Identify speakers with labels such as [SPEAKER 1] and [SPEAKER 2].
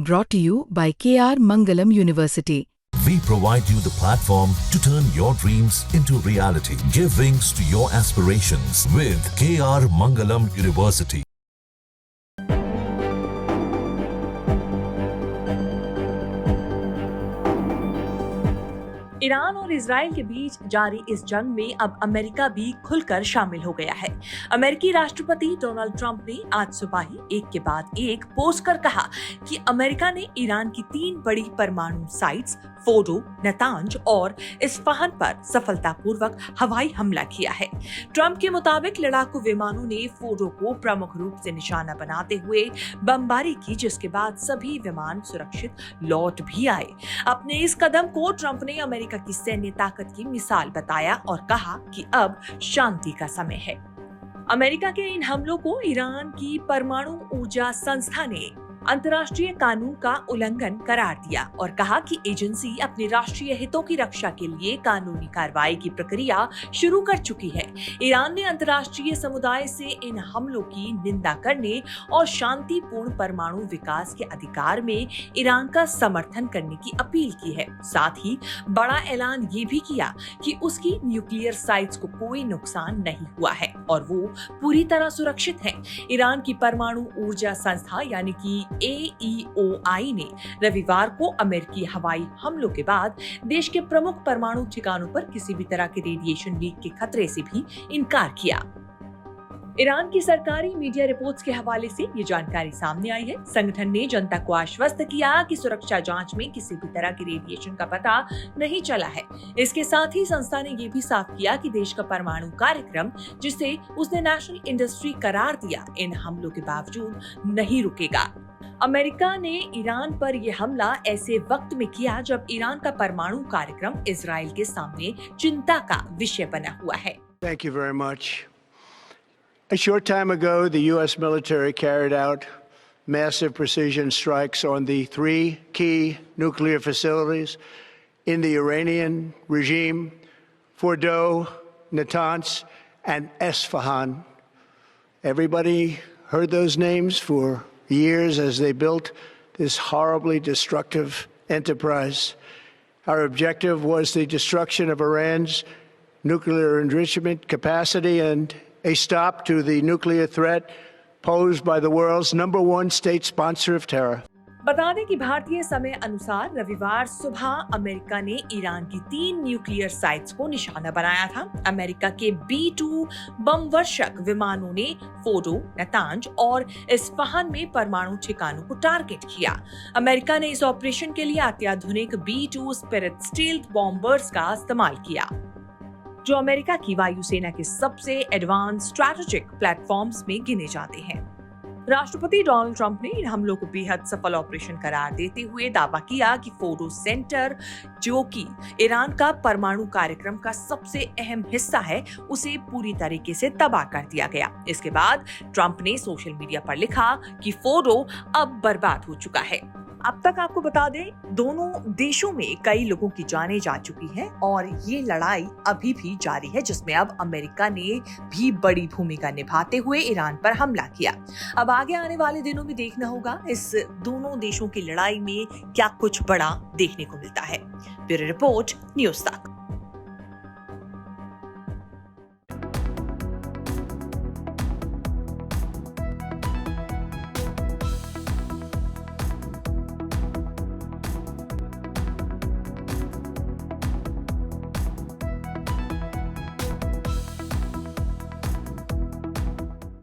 [SPEAKER 1] Brought to you by KR Mangalam University.
[SPEAKER 2] We provide you the platform to turn your dreams into reality. Give wings to your aspirations with KR Mangalam University.
[SPEAKER 3] Iran और Israel के बीच जारी इस जंग में अब America भी खुलकर शामिल हो गया है। अमेरिकी राष्ट्रपति डोनाल्ड ट्रंप ने आज सुबह ही एक के बाद एक पोस्ट कर कहा कि अमेरिका ने ईरान की 3 बड़ी परमाणु साइट्स फोर्डो, नतांज और इस्फहान पर सफलतापूर्वक हवाई हमला किया है। ट्रंप के मुताबिक लड़ाकू विमानों ने फोर्डो को प्रमुख रूप से निशाना बनाते हुए बमबारी की, जिसके बाद सभी विमान सुरक्षित लौट भी आए। अपने इस कदम को ट्रंप ने अमेरिका की सैन्य ताकत की मिसाल बताया और कहा कि अब शांति का समय है। अमेरिका के इन हमलों को ईरान की परमाणु ऊर्जा संस्था ने अंतर्राष्ट्रीय कानून का उल्लंघन करार दिया और कहा कि एजेंसी अपने राष्ट्रीय हितों की रक्षा के लिए कानूनी कार्रवाई की प्रक्रिया शुरू कर चुकी है। ईरान ने अंतर्राष्ट्रीय समुदाय से इन हमलों की निंदा करने और शांतिपूर्ण परमाणु विकास के अधिकार में ईरान का समर्थन करने की अपील की है। साथ ही बड़ा ऐलान ये भी किया कि उसकी न्यूक्लियर साइट्स को कोई नुकसान नहीं हुआ है और वो पूरी तरह सुरक्षित है। ईरान की परमाणु ऊर्जा संस्था यानी कि AEOI ने रविवार को अमेरिकी हवाई हमलों के बाद देश के प्रमुख परमाणु ठिकानों पर किसी भी तरह के रेडिएशन लीक के खतरे से भी इनकार किया। ईरान की सरकारी मीडिया रिपोर्ट्स के हवाले से ये जानकारी सामने आई है। संगठन ने जनता को आश्वस्त किया कि सुरक्षा जांच में किसी भी तरह के रेडिएशन का पता नहीं चला है। इसके साथ ही संस्था ने ये भी साफ किया कि देश का परमाणु कार्यक्रम, जिसे उसने नेशनल इंडस्ट्री करार दिया, इन हमलों के बावजूद नहीं रुकेगा। अमेरिका ने ईरान पर यह हमला ऐसे वक्त में किया जब ईरान का परमाणु कार्यक्रम इजराइल के सामने चिंता का विषय बना हुआ है।
[SPEAKER 4] Thank you very much. A short time ago, the U.S. military carried out massive precision strikes on the 3 key nuclear facilities in the Iranian regime: Fordow, Natanz, and Esfahan. Everybody heard those names for years as they built this horribly destructive enterprise. Our objective was the destruction of Iran's nuclear enrichment capacity and a stop to the nuclear threat posed by the world's #1 state sponsor of terror.
[SPEAKER 3] बता दें कि भारतीय समय अनुसार रविवार सुबह America ने Iran की 3 न्यूक्लियर साइट्स को निशाना बनाया था। अमेरिका के B-2 बम वर्षक विमानों ने फोर्डो, नतांज और इस्फहान में परमाणु ठिकानों को टारगेट किया। अमेरिका ने इस ऑपरेशन के लिए अत्याधुनिक B-2 स्पिरिट स्टील्थ बॉम्बर्स का इस्तेमाल किया, जो अमेरिका की वायुसेना के सबसे एडवांस स्ट्रैटेजिक प्लेटफॉर्म्स में गिने जाते हैं। राष्ट्रपति डोनाल्ड ट्रंप ने इन हमलों को बेहद सफल ऑपरेशन करार देते हुए दावा किया कि फोर्डो सेंटर, जो कि ईरान का परमाणु कार्यक्रम का सबसे अहम हिस्सा है, उसे पूरी तरीके से तबाह कर दिया गया। इसके बाद ट्रंप ने सोशल मीडिया पर लिखा कि फोर्डो अब बर्बाद हो चुका है। अब तक आपको बता दें, दोनों देशों में कई लोगों की जानें जा चुकी हैं और ये लड़ाई अभी भी जारी है, जिसमें अब अमेरिका ने भी बड़ी भूमिका निभाते हुए ईरान पर हमला किया। अब आगे आने वाले दिनों में देखना होगा इस दोनों देशों की लड़ाई में क्या कुछ बड़ा देखने को मिलता है। ब्यूरो रिपोर्ट, न्यूज़ तक।